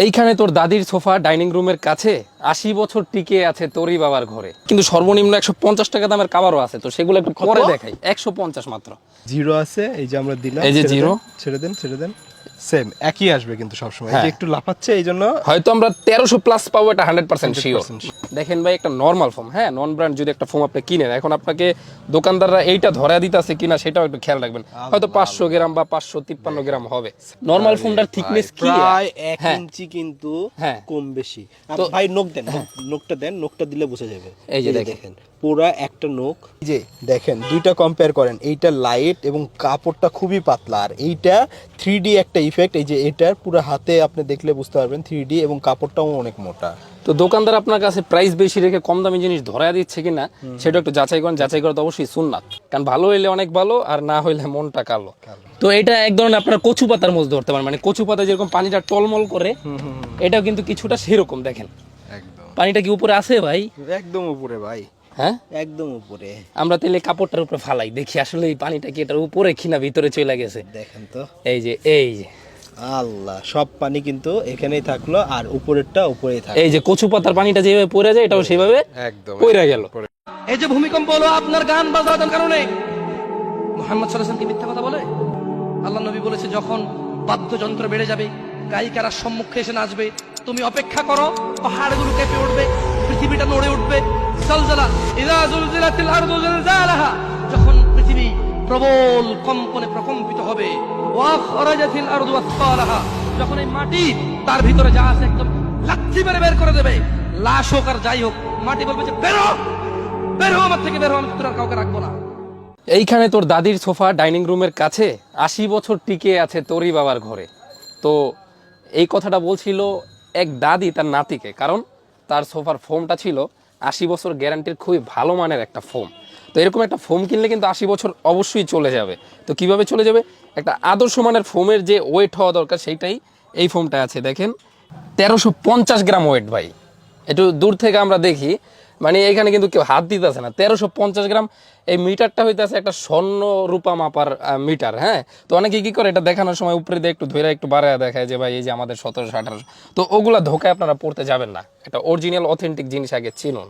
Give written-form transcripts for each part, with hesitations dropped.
এইখানে তোর দাদির সোফা ডাইনিং রুমের কাছে ৮০ বছর টিকে আছে তোরই বাবার ঘরে, কিন্তু সর্বনিম্ন ১৫০ টাকা দামের কাভারও আছে, তো সেগুলো একটু পরে দেখাই। ১৫০ মাত্র। জিরো আছে, এই যে আমরা দিলাম, এই যে জিরো, ছেড়ে দেন সেম একই আসবে কিন্তু সবসময়। এই যে একটু লাফাচ্ছে, এই জন্য হয়তো আমরা ১৩০০ প্লাস পাবো, এটা 100% শিওর। দেখেন ভাই, একটা নর্মাল ফোম, হ্যাঁ নন ব্র্যান্ড যদি একটা ফোম আপনি কিনেন, এখন আপনাকে দোকানদাররা এইটা ধরা দিতেছে কিনা সেটাও একটু খেয়াল রাখবেন। হয়তো ৫০০ গ্রাম বা ৫৫৩ গ্রাম হবে। নর্মাল ফোমটার থিকনেস কি প্রায় ১ ইঞ্চি কিন্তু কম বেশি। তো ভাই নোক দেন, নোকটা দেন, নোকটা দিলে বোঝা যাবে। এই যে দেখেন পুরা একটা নোক, এই যে দেখেন দুইটা কম্পেয়ার করেন, এইটা লাইট এবং কাপড়টা খুবই পাতলা, আর এইটা 3D একটা ইফেক্ট। এই যে এটার পুরো হাতে আপনি দেখলে বুঝতে পারবেন 3D, এবং কাপড়টাও অনেক মোটা। তো দোকানদার আপনার কাছে প্রাইস বেশি রেখে কম দামি জিনিস ধরা দিচ্ছে কিনা সেটা একটু যাচাই করেন। যাচাই করা তো অবশ্যই সুন্নাত, কারণ ভালো হইলে অনেক ভালো, আর না হইলে মনটা কালো। তো এটা এক ধরনের আপনার কচু পাতার মধ্যে ধরতে পারেন, মানে কচু পাতা যেরকম পানিটা টলমল করে, এটাও কিন্তু কিছুটা সেরকম। দেখেন একদম পানিটা কি উপরে আছে ভাই? একদম উপরে ভাই, হ্যাঁ একদম উপরে। আমরা তাহলে কাপড়টার উপরে ফালাই, দেখি আসলে এই পানিটা কি এটার উপরে কিনা ভিতরে চলে গেছে। দেখেন তো, এই যে আল্লাহ, সব পানি কিন্তু এখানেই থাকলো, আর উপরেরটা উপরেই থাকলো। এই যে কচু পাতার পানিটা যেভাবে পড়ে যায়, এটাও সেভাবে একদম পড়ে গেল। এই যে ভূমিকম্প হলো আপনার গান বাজনার কারণে, মুহাম্মদ সাল্লাল্লাহু আলাইহি ওয়াসাল্লাম কি মিথ্যা কথা বলে? আল্লাহ নবী বলেছে, যখন বাদ্যযন্ত্র বেড়ে যাবে, গায়িকারা সম্মুখে এসে নাচবে, তুমি অপেক্ষা করো, পাহাড়গুলো কেঁপে উঠবে, পৃথিবীটা নড়ে উঠবে। জালজালা ইযা জুলজিলাতিল আরদু জিলজালাহা, যখন পৃথিবী প্রবল কম্পনে প্রকম্পিত হবে। ওয়া খরাজাতিল আরদু আসফালাহা, যখন এই মাটি তার ভিতরে যা আছে একদম লাথি মেরে বের করে দেবে, লাশ হোক আর যাই হোক, মাটি বলবে যে বেরো বেরো আমার থেকে, বেরো, আমি তোর আর কাউকে রাখবো না। এইখানে তোর দাদির সোফা ডাইনিং রুমের কাছে ৮০ বছর টিকে আছে তোরই বাবার ঘরে। তো এই কথাটা বলছিল এক দাদি তার নাতিকে, কারণ তার সোফার ফোমটা ছিল ৮০ বছর গ্যারান্টির খুবই ভালো মানের একটা ফোম। তো এরকম একটা ফোম কিনলে কিন্তু ৮০ বছর অবশ্যই চলে যাবে। তো কিভাবে চলে যাবে? একটা আদর্শ মানের ফোমের যে ওয়েট হওয়া দরকার সেইটাই এই ফোমটা আছে। দেখেন ১৩৫০ গ্রাম ওয়েট ভাই, একটু দূর থেকে আমরা দেখি, মানে এখানে কিন্তু কেউ হাত দিতেছে না। ১৩৫০ গ্রাম। এই মিটারটা হইতেছে একটা স্বর্ণ রূপা মাপার মিটার। হ্যাঁ, তো অনেকে কি করে, এটা দেখানোর সময় উপরে দিয়ে একটু ধরে একটু বাড়ায় দেখায় যে ভাই এই যে আমাদের ১৭০০-১৮০০। তো ওগুলা ধোকায় আপনারা পড়তে যাবেন না, এটা অরিজিনাল অথেন্টিক জিনিস আগে চিনুন।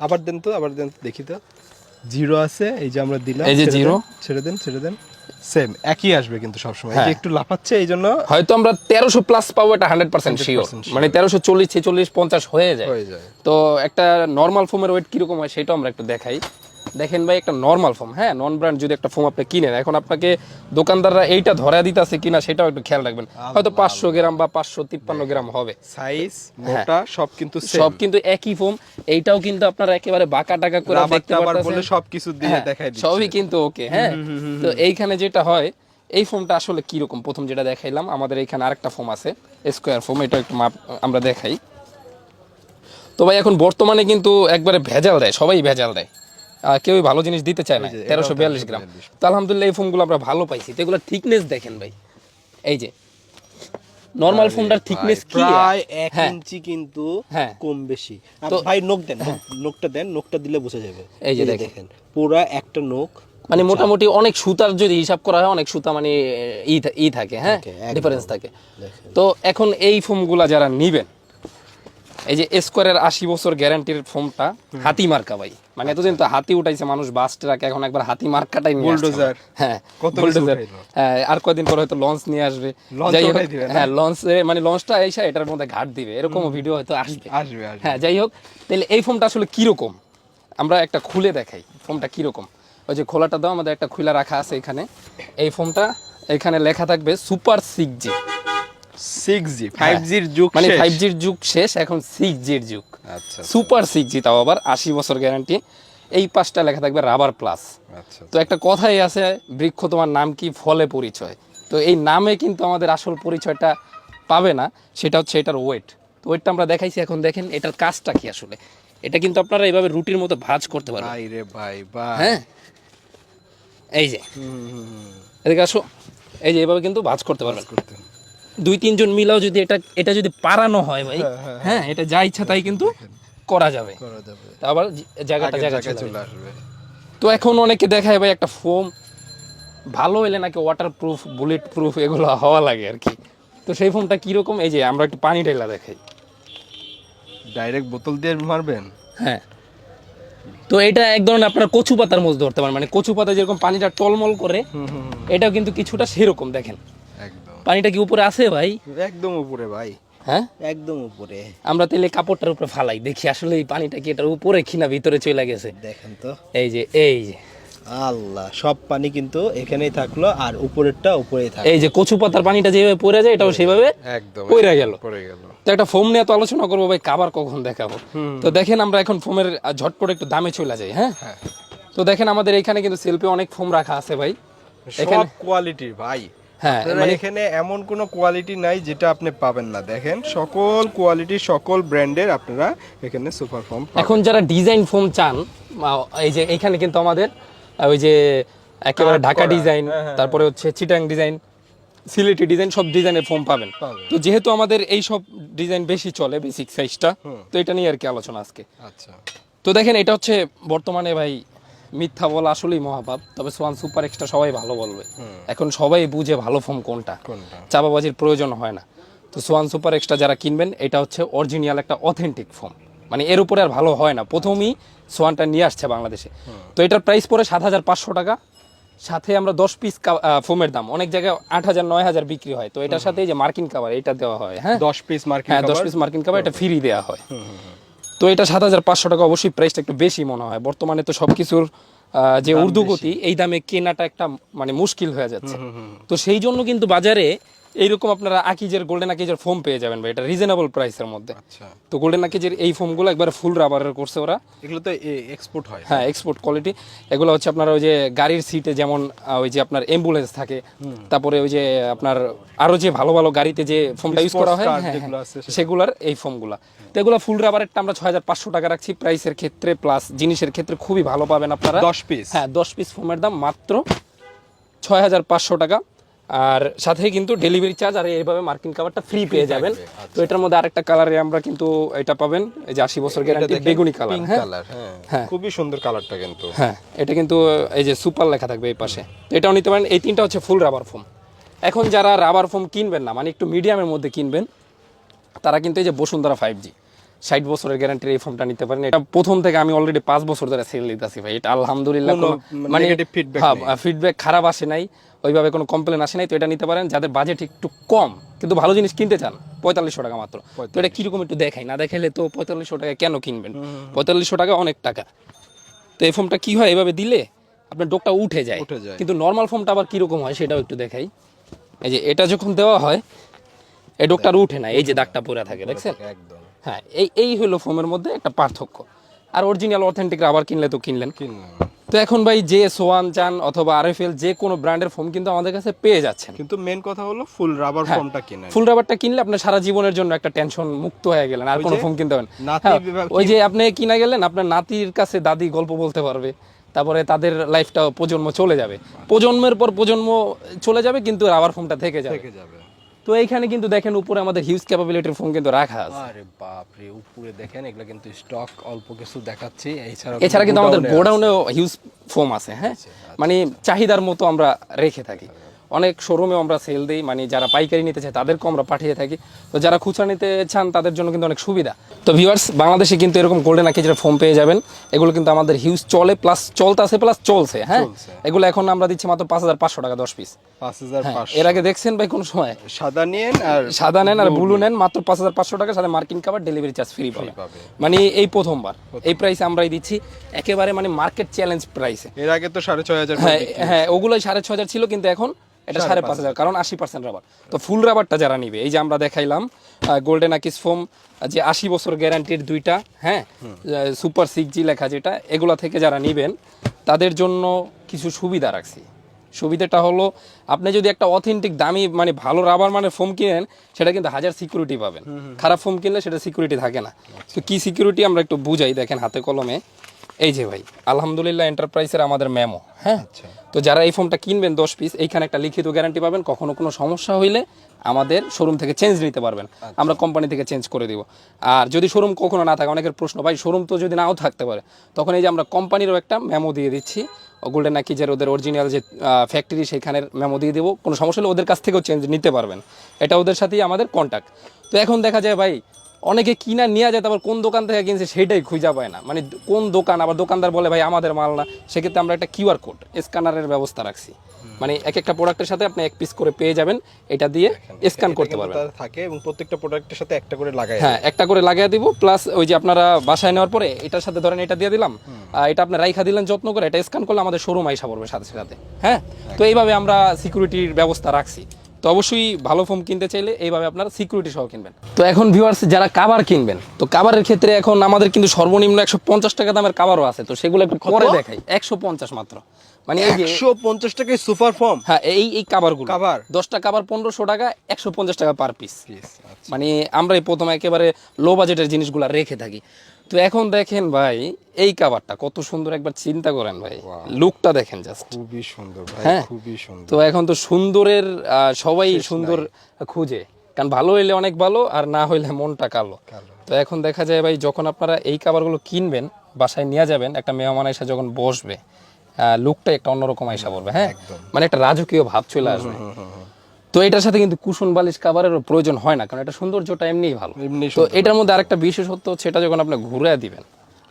আবার দেন তো, দেখি তো। জিরো আছে, এই যে আমরা দিলাম, এই যে জিরো, ছেড়ে দেন সেম একই আসবে কিন্তু সবসময়। এই যে একটু লাফাচ্ছে, এই জন্য হয়তো আমরা ১৩০০ প্লাস পাবো, এটা ১০০% শিওর। মানে ১৩৪০, ৪৬, ৫০ হয়ে যায়। তো একটা নর্মাল ফোমের ওয়েট কিরকম হয় সেটাও আমরা একটু দেখাই। দেখেন ভাই, একটা নর্মাল ফোম, হ্যাঁ নন ব্র্যান্ড যদি একটা ফোম আপনি কিনেন, এখন আপনাকে দোকানদাররা এইটা ধরা দিতেছে কিনা সেটাও একটু খেয়াল রাখবেন। হয়তো ৫০০ গ্রাম বা ৫৫৩ গ্রাম হবে। সাইজ মোটা সব কিন্তু একই ফোম। এইটাও কিন্তু আপনারা একেবারে বাঁকা টাকা করে দেখতে পারতেছেন, সবকিছু দিয়ে দেখাই দিচ্ছে, সবই কিন্তু ওকে। হ্যাঁ, তো এইখানে যেটা হয়, এই ফোমটা আসলে কিরকম, প্রথম যেটা দেখাইলাম, আমাদের এখানে আরেকটা ফোম আছে স্কোয়ার ফোম, এটা একটু মাপ আমরা দেখাই। তো ভাই এখন বর্তমানে কিন্তু একবারে ভেজাল দেয়, সবাই ভেজাল দেয়, কেউই ভালো জিনিস দিতে চায় না। ১৩৪২ গ্রাম। তো আলহামদুলিল্লাহ এই ফোমগুলো আমরা ভালো পাইছি। তো এগুলো থিকনেস দেখেন ভাই, এই যে নরমাল ফোমটার থিকনেস কি প্রায় ১ ইঞ্চি কিন্তু কম বেশি। ভাই নোক দেন, নোকটা দেন, নোকটা দিলে বোঝা যাবে। এই যে দেখেন পুরা একটা নোক, মানে মোটামুটি অনেক সুতার যদি হিসাব করা হয়, অনেক সুতা মানে ই থাকে, হ্যাঁ ডিফারেন্স থাকে। তো এখন এই ফোমগুলা যারা নিবেন, এই যে স্কোয়ারের ৮০ বছর গ্যারান্টির ফোমটা হাতি মার্কা ভাই, মানে এতদিন তো হাতি উঠাইছে মানুষ বাস ট্রাক, এখন একবার হাতি মার্কাটাই নিয়ে বুলডোজার। হ্যাঁ বুলডোজার। হ্যাঁ, আর কয়েকদিন পর হয়তো লঞ্চ নিয়ে আসবে। যাই হোক, হ্যাঁ লঞ্চ, মানে লঞ্চটা এসে এটার মধ্যে ঘাট দিবে, এরকম ভিডিও হয়তো আসবে। হ্যাঁ, যাই হোক, তাহলে এই ফোমটা আসলে কিরকম আমরা একটা খুলে দেখাই। ফোমটা কিরকম, ওই যে খোলাটা দাও, আমাদের একটা খুলে রাখা আছে এখানে। এই ফোমটা এখানে লেখা থাকবে সুপার 6G। 6G 5Gর যুগ, মানে 5Gর যুগ শেষ, এখন 6Gর যুগ। আচ্ছা, সুপার 6G, তাও আবার ৮০ বছর গ্যারান্টি। এই পাশটা লেখা থাকবে রাবার প্লাস। আচ্ছা, তো একটা কথাই আছে, বৃক্ষ তোমার নাম কি, ফলে পরিচয়। তো এই নামে কিন্তু আমাদের আসল পরিচয়টা পাবে না, সেটা হচ্ছে এটার ওয়েট। তো ওয়েটটা আমরা দেখাইছি। এখন দেখেন এটার কাজটা কি আসলে। এটা কিন্তু আপনারা এইভাবে রুটির মতো ভাঁজ করতে পারবেন। হ্যাঁ, এই যে এদিকে আসো, এই যে এইভাবে কিন্তু ভাঁজ করতে পারবেন। ২-৩ জন মিলাও যদি এটা যদি পারানো হয় ভাই, হ্যাঁ এটা যা ইচ্ছা তাই কিন্তু করা যাবে। আবার জায়গাটা চলে আসবে। তো এখন অনেকে দেখায় ভাই একটা ফোম ভালো হইলে নাকি ওয়াটার প্রুফ, বুলেট প্রুফ এগুলো হওয়া লাগে আর কি। তো তো সেই ফোমটা কিরকম, এই যে আমরা একটু পানি ঢেলা দেখাই। ডাইরেক্ট বোতল দিয়ে মারবেন? হ্যাঁ, তো এটা এক ধরনের আপনার কচু পাতার মধ্যে ধরতে পারেন, মানে কচু পাতা যেরকম পানিটা টলমল করে, এটাও কিন্তু কিছুটা সেরকম। দেখেন একদম পানিটা কি উপরে আছে ভাই? একদম উপরে ভাই। হ্যাঁ একদম উপরে। আমরা তাহলে কাপড়টার উপরে ফালাই দেখি আসলে এই পানিটা কি এটার উপরে কিনা ভিতরে চলে গেছে। দেখেন তো, এই যে আল্লাহ, সব পানি কিন্তু এখানেই থাকলো আর উপরেরটা উপরেই থাকলো। এই যে কচু পাতার পানিটা যেভাবে পড়ে যায় এটাও সেভাবে একদম পড়ে গেল। পড়ে গেল। তো একটা ফোম নিয়ে তো আলোচনা করবো ভাই, কাবার কখন দেখাবো। তো দেখেন আমরা এখন ফোমের ঝটপট একটু দামে চলে যাই। হ্যাঁ, তো দেখেন আমাদের এখানে কিন্তু সেলফে অনেক ফোম রাখা আছে ভাই, সব কোয়ালিটির ভাই। হ্যাঁ, মানে এখানে এমন কোনো কোয়ালিটি নাই যেটা আপনি পাবেন না। দেখেন সকল কোয়ালিটি সকল ব্র্যান্ডের আপনারা এখানে সুপার ফোম পাবেন। এখন যারা ডিজাইন ফোম চান, এই যে এখানে কিন্তু আমাদের ওই যে একেবারে ঢাকা ডিজাইন, তারপরে হচ্ছে চিটাং ডিজাইন, সিলেটি ডিজাইন, সব ডিজাইনের ফোম পাবেন। তো যেহেতু আমাদের এই সব ডিজাইন বেশি চলে, বেসিক সাইজটা, তো এটা নিয়ে আর কি আলোচনা আজকে। আচ্ছা, তো দেখেন এটা হচ্ছে বর্তমানে ভাই মিথ্যা বলা আসলেই মহাপাপ, তবে সোয়ান সুপার এক্সট্রা সবাই ভালো বলবে। এখন সবাই বুঝে ভালো ফোম কোনটা, চাপাবাজির প্রয়োজন হয় না। তো সোয়ান সুপার এক্সট্রা যারা কিনবেন, এটা হচ্ছে অরিজিনাল একটা অথেন্টিক ফোম, মানে এর উপরে আর ভালো হয় না। প্রথমেই সোয়ানটা নিয়ে আসছে বাংলাদেশে। তো এটার প্রাইস পড়ে 7,500 টাকা। সাথে আমরা 10 পিস ফোমের দাম অনেক জায়গায় 8,000 9,000 বিক্রি হয়। তো এটার সাথে এই যে মার্কিন কাভার এটা দেওয়া হয়। হ্যাঁ, 10 পিস মার্কিন হ্যাঁ, 10 পিস মার্কিন কাভার এটা ফ্রি দেওয়া হয়। তো এটা 7,500 টাকা, অবশ্যই প্রাইসটা একটু বেশি মনে হয়। বর্তমানে তো সবকিছুর যে ঊর্ধ্বগতি, এই দামে কেনাটা একটা মানে মুশকিল হয়ে যাচ্ছে। তো সেই জন্য কিন্তু বাজারে এইরকম আপনারা আকিজের গোল্ডেন আকিজের ফোম পেয়ে যাবেন ভাই, এটা রিজনেবল প্রাইসের মধ্যে। আচ্ছা, তো গোল্ডেন আকিজের এই ফোমগুলো একবার ফুল রাবারের করছে ওরা। এগুলো তো এক্সপোর্ট হয়। হ্যাঁ, এক্সপোর্ট কোয়ালিটি। এগুলো হচ্ছে আপনার ওই যে গাড়ির সিটে যেমন ওই যে আপনার অ্যাম্বুলেন্স থাকে, তারপরে ওই যে আপনার আরো যে ভালো ভালো গাড়িতে যে ফোমটা ইউজ করা হয়, সেগুলার এই ফোমগুলা। তো এগুলো ফুল রাবারেরটা আমরা 6,500 টাকা রাখছি প্রাইসের ক্ষেত্রে, প্লাস জিনিসের ক্ষেত্রে খুবই ভালো পাবেন আপনারা। 10 পিস, হ্যাঁ, 10 পিস ফোমের দাম মাত্র 6,500 টাকা। আর সাথে কিন্তু ডেলিভারি চার্জ আর এইভাবে মার্কিন কাভারটা ফ্রি পেয়ে যাবেন। তো এটার মধ্যে আরেকটা কালারে আমরা কিন্তু এটা পাবেন, এই যে 80 বছর গ্যারান্টি বেগুনি কালার। হ্যাঁ, খুবই সুন্দর কালারটা কিন্তু। হ্যাঁ, এটা কিন্তু এই যে সুপার লেখা থাকবে এই পাশে। তো এটাও নিতে পারেন। এই তিনটা হচ্ছে ফুল রাবার ফোম। এখন যারা রাবার ফোম কিনবেন না, মানে একটু মিডিয়ামের মধ্যে কিনবেন, তারা কিন্তু এই যে বসুন্ধরা 5G 60 বছরের গ্যারান্টির এই ফোনটা নিতে পারেন। এটা প্রথম থেকে আমি অলরেডি 5 বছর ধরে সেল দিতেছি ভাই। এটা আলহামদুলিল্লাহ মানে ফিডব্যাক খারাপ আসে নাই, ওইভাবে কোনো কমপ্লেন আসে নাই। তো এটা নিতে পারেন যাদের বাজেট একটু কম কিন্তু ভালো জিনিস কিনতে চান। 4500 টাকা মাত্র। তো এটা কিরকম একটু দেখাই, না দেখাইলে তো 4500 টাকা কেন কিনবেন? 4500 টাকা অনেক টাকা। তো এই ফোনটা কি হয়, এভাবে দিলে আপনার ডোকটা উঠে যায়। কিন্তু নর্মাল ফোনটা আবার কিরকম হয় সেটাও একটু দেখাই। এই যে এটা যখন দেওয়া হয় এই ডোকটা আর উঠে না, এই যে দাগটা পড়ে থাকে, দেখছেন? একদম। হ্যাঁ, এই হলো ফোমের মধ্যে একটা পার্থক্য। আর অরিজিনাল অথেন্টিক রাবার কিনলে তো কিনলেন। তো এখন ভাই যে সোয়ান চান অথবা আরএফএল যে কোনো ব্র্যান্ডের ফোম কিন্তু আমাদের কাছে পেয়ে যাচ্ছেন। কিন্তু মেন কথা হলো ফুল রাবার ফোমটা কিনা। ফুল রাবারটা কিনলে আপনার সারা জীবনের জন্য একটা টেনশন মুক্ত হয়ে গেলেন, আর কোনো ফোম কিনতে হবে না। ওই যে আপনি কিনা গেলেন, আপনার নাতির কাছে দাদি গল্প বলতে পারবে, তারপরে তাদের লাইফটা প্রজন্ম চলে যাবে, প্রজন্মের পর প্রজন্ম চলে যাবে, কিন্তু রাবার ফোমটা থেকে যাবে। তো এইখানে কিন্তু দেখেন উপরে আমাদের হিউজ ক্যাপাবিলিটির ফোন কিন্তু রাখা আছে। আরে বাপ রে, উপরে দেখেন এগুলা কিন্তু স্টক অল্প কিছু দেখাচ্ছি। এছাড়া কিন্তু আমাদের গোডাউনেও হিউজ ফোম আছে। হ্যাঁ, মানে চাহিদার মতো আমরা রেখে থাকি। অনেক শোরুমেও আমরা সেল দিই, মানে যারা পাইকারি নিতে চায় তাদেরকেও আমরা পাঠিয়ে থাকি। তো যারা খুচরা নিতে চান তাদের জন্য কিন্তু অনেক সুবিধা। তো ভিউয়ার্স, বাংলাদেশে কিন্তু এরকম গোল্ডেন আকিজের ফোম পেয়ে যাবেন। এগুলো কিন্তু আমাদের হিউজ চলে, প্লাস চলতেছে, প্লাস চলছে। হ্যাঁ, এগুলো এখন আমরা দিচ্ছি মাত্র 5,500 টাকা 10 পিস। 5,500। এর আগে দেখছেন ভাই কোন সময়? সাদা নেন আর ব্লু নেন, মাত্র 5,500 টাকা, সাথে মার্কিন কাভার, ডেলিভারি চার্জ ফ্রি পাবে। মানে এই প্রথমবার এই প্রাইসে আমরাই দিচ্ছি, একেবারে মানে মার্কেট চ্যালেঞ্জ প্রাইসে। এর আগে তো 6,500। হ্যাঁ, ওগুলোই 6,500 ছিল, কিন্তু এখন এটা 5,500, কারণ 80% রাবার। তো ফুল রাবারটা যারা নিবে, এই যে আমরা দেখাইলাম গোল্ডেন আকিজ ফোম, যে 80 বছর গ্যারান্টির দুইটা, হ্যাঁ, সুপার 6G লেখা যেটা, এগুলা থেকে যারা নিবেন তাদের জন্য কিছু সুবিধা রাখছি। সুবিধাটা হলো, আপনি যদি একটা অথেন্টিক দামি মানে ভালো রাবার মানে ফোম কিনেন, সেটা কিন্তু 1000 সিকিউরিটি পাবেন। খারাপ ফোম কিনলে সেটা সিকিউরিটি থাকে না। তো কি সিকিউরিটি আমরা একটু বুঝাই, দেখেন হাতে কলমে। এই যে ভাই, আলহামদুলিল্লাহ এন্টারপ্রাইজের আমাদের মেমো। হ্যাঁ, তো যারা এই ফোনটা কিনবেন 10 পিস, এইখানে একটা লিখিত গ্যারান্টি পাবেন। কখনো কোনো সমস্যা হইলে আমাদের শোরুম থেকে চেঞ্জ নিতে পারবেন, আমরা কোম্পানি থেকে চেঞ্জ করে দিব। আর যদি শোরুম কখনো না থাকে, অনেকের প্রশ্ন, ভাই শোরুম তো যদি নাও থাকতে পারে, তখন এই যে আমরা কোম্পানিরও একটা মেমো দিয়ে দিচ্ছি, গোল্ডেন নাকিজের ওদের অরিজিনাল যে ফ্যাক্টরি সেখানের মেমো দিয়ে দেবো, কোনো সমস্যা হলে ওদের কাছ থেকেও চেঞ্জ নিতে পারবেন, এটা ওদের সাথেই আমাদের কন্ট্যাক্ট। তো এখন দেখা যায় ভাই অনেকে কিনা নিয়ে যায়, তারপর কোন দোকান থেকে কিনছে সেটাই খুঁজা পায় না, মানে কোন দোকান, আবার দোকানদার বলে ভাই আমাদের মাল না। সেক্ষেত্রে আমরা একটা কিউআর কোড স্ক্যানারের ব্যবস্থা রাখছি, মানে এক একটা প্রোডাক্টের সাথে আপনি এক পিস করে পেয়ে যাবেন, এটা দিয়ে স্ক্যান করতে পারবেন থাকে এবং প্রত্যেকটা প্রোডাক্টের সাথে একটা করে লাগাই, হ্যাঁ একটা করে লাগিয়ে দিব। প্লাস ওই যে আপনারা বাসায় নেওয়ার পরে এটার সাথে ধরেন এটা দিয়ে দিলাম, এটা আপনি রাইখা দিলেন যত্ন করে, এটা স্ক্যান করলে আমাদের শোরুম আইসা পড়বে সাথে সাথে। হ্যাঁ, তো এইভাবে আমরা সিকিউরিটির ব্যবস্থা রাখছি। তো অবশ্যই ভালো ফোম কিনতে চাইলে এইভাবে আপনারা সিকিউরিটি সহ কিনবেন। তো এখন ভিউয়ার্স যারা কাভার কিনবেন, তো কাভারের ক্ষেত্রে এখন আমাদের কিন্তু সর্বনিম্ন 150 টাকা দামের কাভারও আছে, তো সেগুলো একটু পরে দেখাই। 150 মাত্র, মানে এই যে 150 টাকায় সুপার ফোম। হ্যাঁ, এই কাভারগুলো, কাভার 10টা কাভার 1500 টাকা, 150 টাকা পার পিস। মানে আমরাই প্রথমে একেবারে লো বাজেটের জিনিসগুলো রেখে থাকি। তো এখন দেখেন ভাই এই কাভারটা কত সুন্দর, একবার চিন্তা করেন ভাই, লুকটা দেখেন জাস্ট, খুবই সুন্দর ভাই, হ্যাঁ খুবই সুন্দর। তো এখন তো সুন্দরের সবাই সুন্দর খুঁজে, কারণ ভালো হইলে অনেক ভালো, আর না হইলে মনটা কালো। তো এখন দেখা যায় ভাই যখন আপনারা এই কাভারগুলো কিনবেন, বাসায় নিয়ে যাবেন, একটা মেহমান এসে যখন বসবে, লুকটা একটা অন্যরকম আইসা পড়বে, হ্যাঁ মানে একটা রাজকীয় ভাব চলে আসবে। তো এটার সাথে কিন্তু কুশন বালিশ কাভারের প্রয়োজন হয় না, কারণ এটা সৌন্দর্যটা এমনিই ভালো। তো এটার মধ্যে আরেকটা বিশেষত্ব হচ্ছে, এটা যখন আপনি ঘুরে দিবেন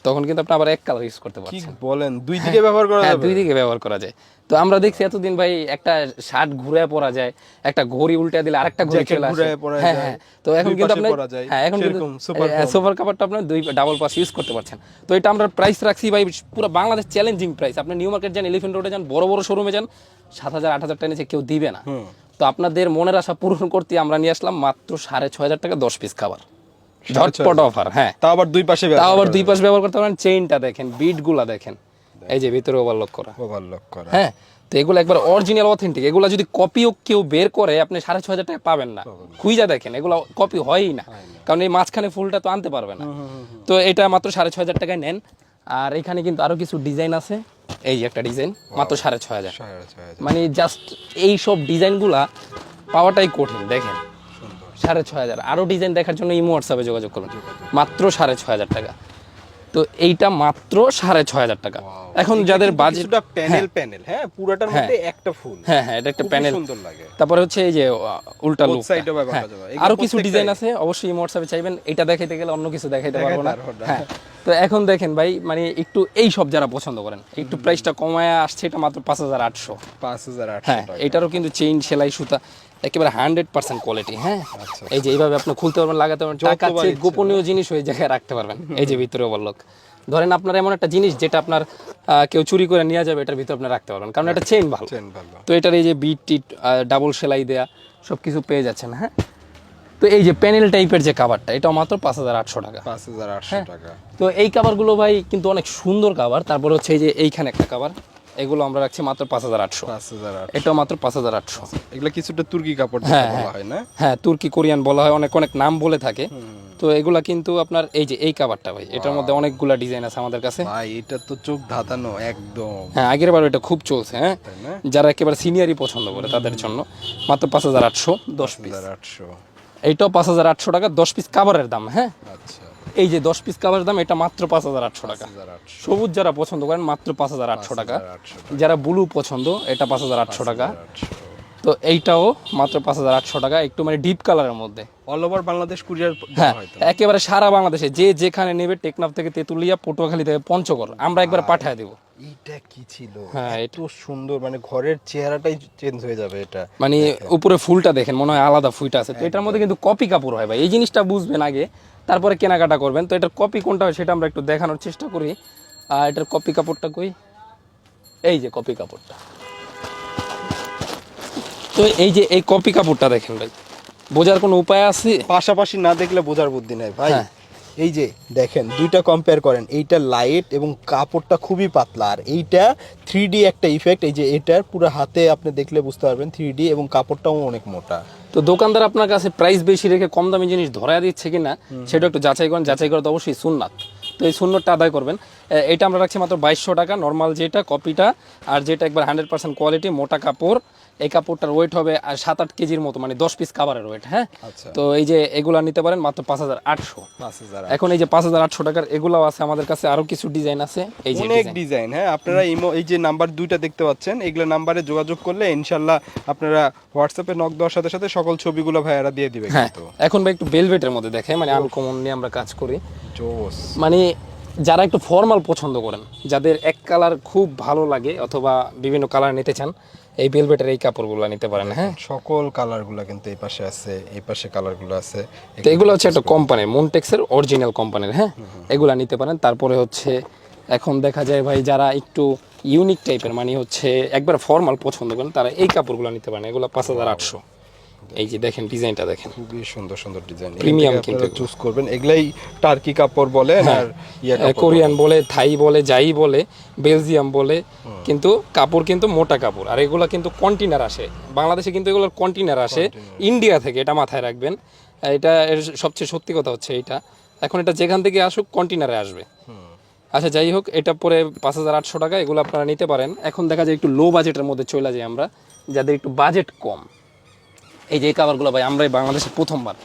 তখন কিন্তু আপনি আবার এক কালার ইউজ করতে পারছেন। বলেন দুই দিকে ব্যবহার করা হ্যাঁ, যাবে, দুই দিকে ব্যবহার করা যায়। তো আমরা দেখছি এতদিন ভাই একটা শার্ট ঘুরে পরা যায়, একটা ঘড়ি উল্টে দিলে আরেকটা ঘড়ি চলে আসে। হ্যাঁ হ্যাঁ, তো এখন কিন্তু আপনি হ্যাঁ এখন কিন্তু সুপার কাভারটা আপনি দুই ডাবল পাস ইউজ করতে পারছেন। তো এটা আমরা প্রাইস রাখছি ভাই পুরো বাংলাদেশ চ্যালেঞ্জিং প্রাইস। আপনি নিউ মার্কেট যান, এলিফ্যান্ট রোডে যান, বড় বড় শোরুমে যান, 7000 8000 টাকা নিচে কেউ দিবে না। তো আপনাদের মনের আশা পূরণ করতে আমরা নিয়ে আসলাম মাত্র 6500 টাকা 10 পিস খাবার, ঝটপট অফার। হ্যাঁ, তাও আবার দুই পাশে ব্যবহার করতে পারেন। চেইনটা দেখেন, বিট গুলা দেখেন, এই যে ভিতরে ওভারলক করা। হ্যাঁ, তো এগুলো একবার অরিজিনাল অথেন্টিক। এগুলো যদি কপিও কেউ বের করে আপনি 6500 টাকা পাবেন না, খুঁজা দেখেন এগুলো কপি হয়ই না, কারণ এই মাঝখানে ফুলটা তো আনতে পারবে না। তো এটা মাত্র 6500 টাকায় নেন। আর এখানে কিন্তু আরো কিছু ডিজাইন আছে, এই যে একটা ডিজাইন মাত্র 6500, মানে জাস্ট এই সব ডিজাইনগুলা পাওয়াটাই কঠিন। দেখেন 6500, আরো ডিজাইন দেখার জন্য ইমো হোয়াটসঅ্যাপে যোগাযোগ করবেন, মাত্র 6500 টাকা। তো এইটা মাত্র 6500 টাকা। এখন যাদের বাজেটটা প্যানেল হ্যাঁ পুরোটার মধ্যে একটা ফুল, হ্যাঁ হ্যাঁ, এটা একটা প্যানেল, সুন্দর লাগে। তারপরে হচ্ছে এই যে উল্টা লুক, হ্যাঁ, আরো কিছু ডিজাইন আছে, অবশ্যই ইমো হোয়াটসঅ্যাপে চাইবেন। এটা দেখাইতে গেলে অন্য কিছু দেখাইতে পারবো না। হ্যাঁ, তো এখন দেখেন ভাই, মানে একটু এই সব যারা পছন্দ করেন, একটু প্রাইসটা কমায় আসছে, এটা মাত্র 5800। হ্যাঁ, এটারও কিন্তু চেইন, সেলাই, সুতা একেবারে 100% কোয়ালিটি। হ্যাঁ, এই যে এইভাবে আপনি খুলতে পারবেন, লাগাতে পারবেন, টাকা চেক গোপনীয় জিনিস ওই জায়গায় রাখতে পারবেন। এই যে ভিতরে ওভারলক, ধরেন আপনার এমন একটা জিনিস যেটা আপনার কেউ চুরি করে নিয়ে যাবে, এটার ভিতরে আপনি রাখতে পারবেন, কারণ এটা চেইন ভালো। তো এটার এই যে বিট টিট, ডাবল সেলাই দেয়া সব কিছু পেয়ে যাচ্ছেন। হ্যাঁ, তো এই যে প্যানেল টাইপের যে কাভারটা, এটাও মাত্র 5800 টাকা। 5800 টাকা। তো এই কাভারগুলো ভাই কিন্তু অনেক সুন্দর কাভার। তারপর হচ্ছে এই যে এইখানে একটা কাভার, এগুলো আমরা রাখছি মাত্র 5800। এটাও মাত্র 5800। এগুলো কিছুটা তুর্কি কাপড় বলা হয় না? হ্যাঁ, তুর্কি কোরিয়ান বলা হয়, অনেক অনেক নাম বলে থাকে। তো এগুলা কিন্তু আপনার এই যে এই কাভারটা ভাই, এটার মধ্যে অনেকগুলা ডিজাইন আছে আমাদের কাছে। ভাই এটা তো চোখ ধাঁধানো একদম। হ্যাঁ, আগের বার এটা খুব চলছে। হ্যাঁ, যারা একেবারে সিনিয়রই পছন্দ করে তাদের জন্য মাত্র 5800 10 পিস। এইটাও 5800 টাকা 10 পিস কাভারের দাম। হ্যাঁ, আচ্ছা, এই যে 10 পিস কাভারের দাম, এটা মাত্র 5800 টাকা। সবুজ যারা পছন্দ করেন মাত্র 5800 টাকা, যারা ব্লু পছন্দ এটা 5800 টাকা। তো এইটাও মাত্র 5800 টাকা, একটু মানে ডিপ কালারের মধ্যে। All over Bangladesh courier. হ্যাঁ, একেবারে সারা বাংলাদেশে যে যেখানে নেবে, টেকনাফ থেকে তেতুলিয়া, পটুয়াখালী থেকে পঞ্চগড়, আমরা একবার পাঠিয়ে দেবো। এইটা কি ছিল? হ্যাঁ, এত সুন্দর, মানে ঘরের চেহারাটাই চেঞ্জ হয়ে যাবে। এটা মানে উপরে ফুলটা দেখেন, মনে হয় আলাদা ফুলটা আছে। তো এটার মধ্যে কিন্তু কপি কাপড় হয় ভাই, এই জিনিসটা বুঝবেন আগে, তারপরে কেনাকাটা করবেন। তো এটার কপি কোনটা হয় সেটা আমরা একটু দেখানোর চেষ্টা করি। আর এটার কপি কাপড়টা কই, এই যে কপি কাপড়টা। তো এই যে এই কপি কাপড়টা দেখেন ভাই, বোঝার কোনো উপায় আছে? পাশাপাশি না দেখলে বোঝার বুদ্ধি নাই ভাই। এই যে দেখেন, দুইটা কম্পেয়ার করেন, এইটা লাইট এবং কাপড়টা খুবই পাতলা, আর এইটা 3D একটা ইফেক্ট। এই যে এটার পুরো হাতে আপনি দেখলে বুঝতে পারবেন 3D, এবং কাপড়টাও অনেক মোটা। তো দোকানদার আপনার কাছে প্রাইস বেশি রেখে কম দামি জিনিস ধরায় দিচ্ছে কিনা সেটা একটু যাচাই করেন। যাচাই করা তো অবশ্যই সুন্নাত, তো এই সুন্নতটা আদায় করবেন। এটা আমরা রাখছি মাত্র 2200 টাকা নর্মাল যেটা কপিটা, আর যেটা একবার 100% কোয়ালিটি মোটা কাপড়, এই কাপড়টার ওয়েট হবে 7-8 কেজির মতো, মানে 10 পিস কাভারের ওয়েট। হ্যাঁ, আচ্ছা তো এই যে এগুলা নিতে পারেন মাত্র 5,800। 5,000 এখন এই যে 5,800 টাকার এগুলাও আছে আমাদের কাছে, আরো কিছু ডিজাইন আছে। এই যে অনেক ডিজাইন। হ্যাঁ, আপনারা এই যে নাম্বার দুইটা দেখতে পাচ্ছেন, এগুলো নাম্বারে যোগাযোগ করলে ইনশাল্লাহ আপনারা হোয়াটসঅ্যাপে নক দেওয়ার সাথে সাথে সকল ছবিগুলো ভাইয়ারা দিয়ে দিবে। হ্যাঁ, কিন্তু এখন ভাই একটু বেলভেটের মধ্যে দেখে, মানে আনকমন নিয়ে আমরা কাজ করি। জোস। মানে যারা একটু ফর্মাল পছন্দ করেন, যাদের এক কালার খুব ভালো লাগে অথবা বিভিন্ন কালার নিতে চান, এই বেলভেটের এই কাপড়গুলো নিতে পারেন। হ্যাঁ, সকল কালারগুলো কিন্তু এই পাশে আছে, এই পাশে কালারগুলো আছে। তো এগুলো হচ্ছে একটা কোম্পানির, মনটেক্সের অরিজিনাল কোম্পানির। হ্যাঁ, এগুলা নিতে পারেন। তারপরে হচ্ছে এখন দেখা যায় ভাই যারা একটু ইউনিক টাইপের, মানে হচ্ছে একবার ফর্মাল পছন্দ করেন, তারা এই কাপড়গুলো নিতে পারেন। এগুলো 5,800। এই যে দেখেন ডিজাইনটা দেখেন, খুবই সুন্দর সুন্দর ডিজাইন, প্রিমিয়াম কিন্তু চুজ করবেন। এগুলাই টার্কি কাপড় বলেন আর কোরিয়ান বলে, থাই বলে, যাই বলে, বেলজিয়াম বলে, কিন্তু কাপড় কিন্তু মোটা কাপড়। আর এগুলা কিন্তু কন্টেনার আসে বাংলাদেশে, কিন্তু এগুলোর কন্টেনার আসে ইন্ডিয়া থেকে, এটা মাথায় রাখবেন। এটা এর সবচেয়ে সত্যি কথা হচ্ছে এইটা, এখন এটা যেখান থেকে আসুক কন্টেনারে আসবে। আচ্ছা, যাই হোক, এটা পরে 5,800 টাকা, এগুলো আপনারা নিতে পারেন। এখন দেখা যায় একটু লো বাজেটের মধ্যে চলে যাই আমরা, যাদের একটু বাজেট কম। এই যে এই কাভারগুলো ভাই আমরা বাংলাদেশে প্রথমবার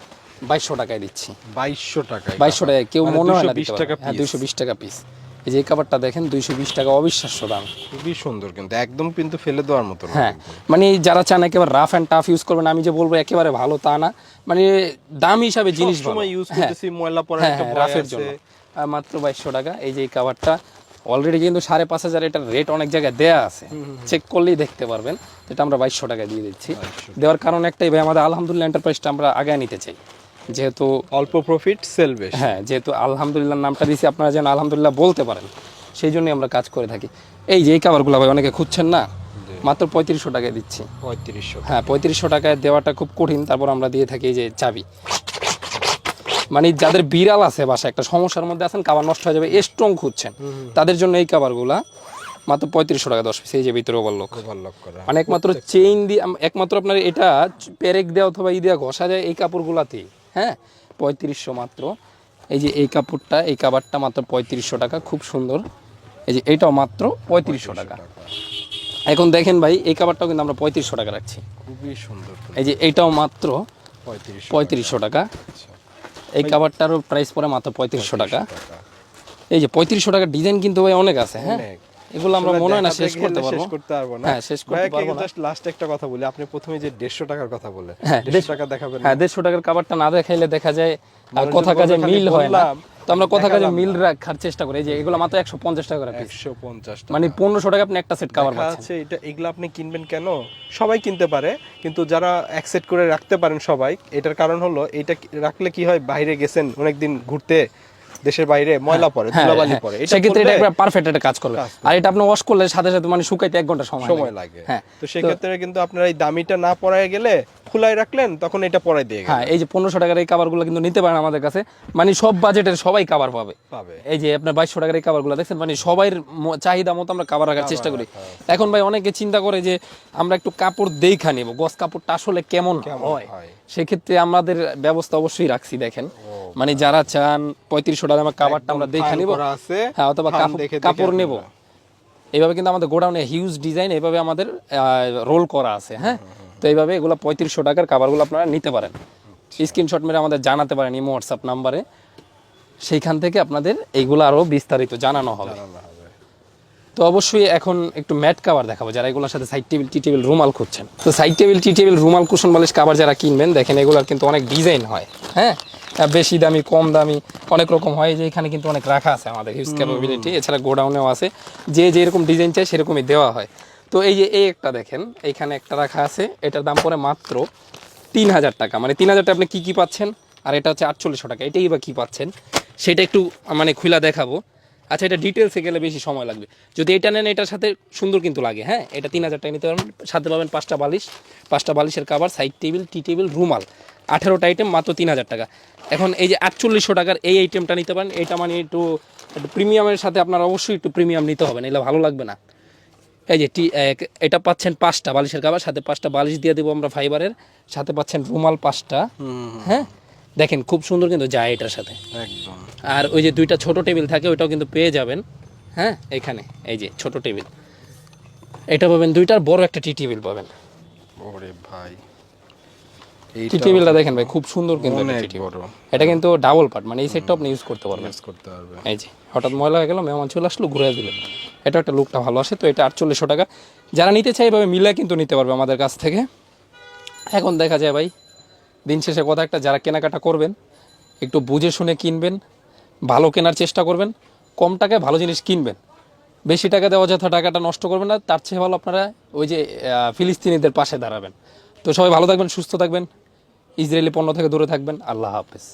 2,200 টাকায় দিচ্ছি। 2,200 টাকায়? 2,200 টাকায় কেউ মনে হয় না 220 টাকা। হ্যাঁ, 220 টাকা পিস। এই যে এই কাভারটা দেখেন, 220 টাকা, অবিশ্বাস্য দাম। খুবই সুন্দর কিন্তু, একদম কিন্তু ফেলে দেওয়ার মতো না। হ্যাঁ, মানে যারা চান একেবারে রাফ অ্যান্ড টাফ ইউজ করবেন, আমি যে বলবো একেবারে ভালো তা না, মানে দাম হিসাবে জিনিস ভালো। সময় ইউজ করতেছি, ময়লা পড়ার হ্যাঁ, একটা ভয় রাফের আছে। জন্য মাত্র 2,200 টাকা। এই যে এই কাভারটা অলরেডি কিন্তু 5,500 এটার রেট অনেক জায়গায় দেয়া আছে, চেক করলেই দেখতে পারবেন। এটা আমরা 2,200 টাকায় দিয়ে দিচ্ছি। দেওয়ার কারণ একটাই ভাই, আমাদের আলহামদুলিল্লাহ এন্টারপ্রাইজটা আমরা আগে নিতে চাই, যেহেতু অল্প প্রফিট, সেল বেশি। হ্যাঁ, যেহেতু আলহামদুলিল্লাহ নামটা দিয়েছি, আপনারা যেন আলহামদুলিল্লাহ বলতে পারেন, সেই জন্যই আমরা কাজ করে থাকি। এই যে এই কাভারগুলো ভাই অনেকে খুঁজছেন না, মাত্র 3,500 টাকায় দিচ্ছি। 3,500? হ্যাঁ, 3,500 টাকায় দেওয়াটা খুব কঠিন। তারপর আমরা দিয়ে থাকি এই যে চাবি, মানে যাদের বিড়াল আছে বাসায়, একটা সমস্যার মধ্যে আছেন, কাভার নষ্ট হয়ে যাবে, স্ট্রং খুঁজছেন, তাদের জন্য এই কাভারগুলা মাত্র 3,500 টাকা 10 পিস। এই যে ভিতরে ওভারলক করা, মানে একমাত্র চেইন দিয়ে, একমাত্র আপনার এটা পেরেক দেওয়া অথবা ই দেওয়া ঘষা যায় এই কাপড়গুলাতেই। হ্যাঁ, 3,500 মাত্র। এই যে এই কাপড়টা, এই কাভারটা মাত্র 3,500 টাকা, খুব সুন্দর। এই যে এইটাও মাত্র 3,500 টাকা। এখন দেখেন ভাই, এই কাভারটাও কিন্তু আমরা 3,500 টাকা রাখছি। খুবই সুন্দর। এই যে এইটাও মাত্র 3,500 টাকা। এই কাভারটারও প্রাইস পড়ে মাত্র 3,500 টাকা। এই যে 3,500 টাকার ডিজাইন কিন্তু ভাই অনেক আছে। হ্যাঁ, এগুলো আমরা মনে হয় না শেষ করতে পারবো না। হ্যাঁ, শেষ করতে পারবো না। জাস্ট লাস্ট একটা কথা বলি, আপনি প্রথমে যে 150 টাকার কথা বললেন, হ্যাঁ, 150 টাকা দেখাবেন। হ্যাঁ, 150 টাকার কাভারটা না দেখাইলে দেখা যায় আর কথা কাজে মিল হয় না, তো আমরা কথা কাজে মিল রাখার চেষ্টা করি। এই যে এগুলো মাত্র 150 টাকা করে পিস। 150 টাকা, মানে 1,500 টাকা আপনি একটা সেট কাভার পাচ্ছেন। আচ্ছা, এটা এগুলো আপনি কিনবেন কেন? সবাই কিনতে পারে, কিন্তু যারা অ্যাকসেপ্ট করে রাখতে পারেন সবাই, এটার কারণ হলো এটা রাখলে কি হয়, বাইরে গেছেন অনেকদিন ঘুরতে, দেশের বাইরে ময়লা পড়ে, ধুলাবালি পড়ে, সেক্ষেত্রে এটা একবার পারফেক্ট একটা কাজ করবে। আর এটা আপনি ওয়াশ করলে সাথে সাথে মানে শুকাইতে 1 ঘন্টা সময় লাগে। হ্যাঁ, তো সেক্ষেত্রে কিন্তু আপনার এই দামিটা না পরায় গেলে খুলাই রাখলেন, তখন এটা পরাই দিয়ে গেলেন। হ্যাঁ, এই যে 1,500 টাকার এই কাভারগুলো কিন্তু নিতে পারেন আমাদের কাছে, মানে সব বাজেটের সবাই কাভার পাবে। এই যে আপনার 2,200 টাকার এই কাভারগুলো দেখছেন, মানে সবাই চাহিদা মতো আমরা কাভার রাখার চেষ্টা করি। এখন ভাই অনেকে চিন্তা করে যে আমরা একটু কাপড় দেখা নেব, গস কাপড়টা আসলে কেমন হয়, সেক্ষেত্রে আমাদের ব্যবস্থা অবশ্যই রাখছি। দেখেন, মানে যারা চান 3,500 টাকা আমার কাভারটা আমরা দেখা নিব, হ্যাঁ, অথবা কাপড় নেব, এইভাবে কিন্তু আমাদের গোডাউনে হিউজ ডিজাইন এইভাবে আমাদের রোল করা আছে। হ্যাঁ, তো এইভাবে এগুলো 3,500 টাকার কাভারগুলো আপনারা নিতে পারেন। স্ক্রিনশট মেরে আমাদের জানাতে পারেন ইমো হোয়াটসঅ্যাপ নাম্বারে, সেইখান থেকে আপনাদের এইগুলো আরও বিস্তারিত জানানো হবে। তো অবশ্যই এখন একটু ম্যাট কাভার দেখাবো, যারা এগুলোর সাথে সাইড টেবিল, টি টেবিল, রুমাল খুঁজছেন। তো সাইড টেবিল, টি টেবিল, রুমাল, কুশন বালিশ কাভার যারা কিনবেন, দেখেন এগুলোর কিন্তু অনেক ডিজাইন হয়। হ্যাঁ, বেশি দামি, কম দামি, অনেক রকম হয়। যে এখানে কিন্তু অনেক রাখা আছে আমাদের হিউজ ক্যাপাবিলিটি, এছাড়া গোডাউনেও আছে, যে যেরকম ডিজাইন চাই সেরকমই দেওয়া হয়। তো এই যে এই একটা দেখেন, এইখানে একটা রাখা আছে, এটার দাম পড়ে মাত্র 3,000 টাকা। মানে 3,000 টাকা আপনি কী পাচ্ছেন, আর এটা হচ্ছে 4,800 টাকা। এটাই বা কী পাচ্ছেন সেটা একটু মানে খুলে দেখাবো। আচ্ছা, এটা ডিটেলসে গেলে বেশি সময় লাগবে। যদি এটা নেন, এটার সাথে সুন্দর কিন্তু লাগে। হ্যাঁ, এটা 3,000 টাকা নিতে পারবেন, সাথে পাবেন 5টা বালিশ, 5টা বালিশের কাভার, সাইড টেবিল, টি টেবিল, রুমাল, 18টা আইটেম, মাত্র 3,000 টাকা। এখন এই যে 4,800 টাকার এই আইটেমটা নিতে পারেন, এটা মানে একটু প্রিমিয়ামের সাথে আপনার অবশ্যই একটু প্রিমিয়াম নিতে হবে, না এগুলো ভালো লাগবে না। এই যে এটা পাচ্ছেন 5টা বালিশের কাভার, সাথে 5টা বালিশ দিয়ে দেবো আমরা ফাইবারের, সাথে পাচ্ছেন রুমাল 5টা। হ্যাঁ, দেখেন খুব সুন্দর কিন্তু যায় এটার সাথে একদম। আর ওই যে 2টা ছোট টেবিল থাকে, ওইটাও কিন্তু পেয়ে যাবেন। হ্যাঁ, এখানে এই যে ছোট টেবিল, এটা পাবেন 2টার, বড় একটা টি টেবিল পাবেন। ওরে ভাই টি টেবিলটা দেখেন ভাই খুব সুন্দর কিন্তু এটা অনেক টি টেবিল। বড়। এটা কিন্তু ডাবল পার্ট, মানে এই সেটটা আপনি ইউজ করতে পারবেন। ইউজ করতে পারবে। এই যে হঠাৎ ময়লা হয়ে গেল, মেহমান চলে আসলো, ঘুরে দিলেন, এটা একটা লুকটা ভালো আসে। তো এটা 4800 টাকা। যারা নিতে চাই এভাবে মিলে কিন্তু নিতে পারবে আমাদের কাছ থেকে। এখন দেখা যায় ভাই দিন শেষে কথা একটা, যারা কেনাকাটা করবেন একটু বুঝে শুনে কিনবেন, ভালো কেনার চেষ্টা করবেন, কম টাকায় ভালো জিনিস কিনবেন, বেশি টাকা দিয়ে অযথা টাকাটা নষ্ট করবেন না। তার চেয়ে ভালো আপনারা ওই যে ফিলিস্তিনিদের পাশে দাঁড়াবেন। তো সবাই ভালো থাকবেন, সুস্থ থাকবেন, ইসরায়েলি পণ্য থেকে দূরে থাকবেন। আল্লাহ হাফেজ।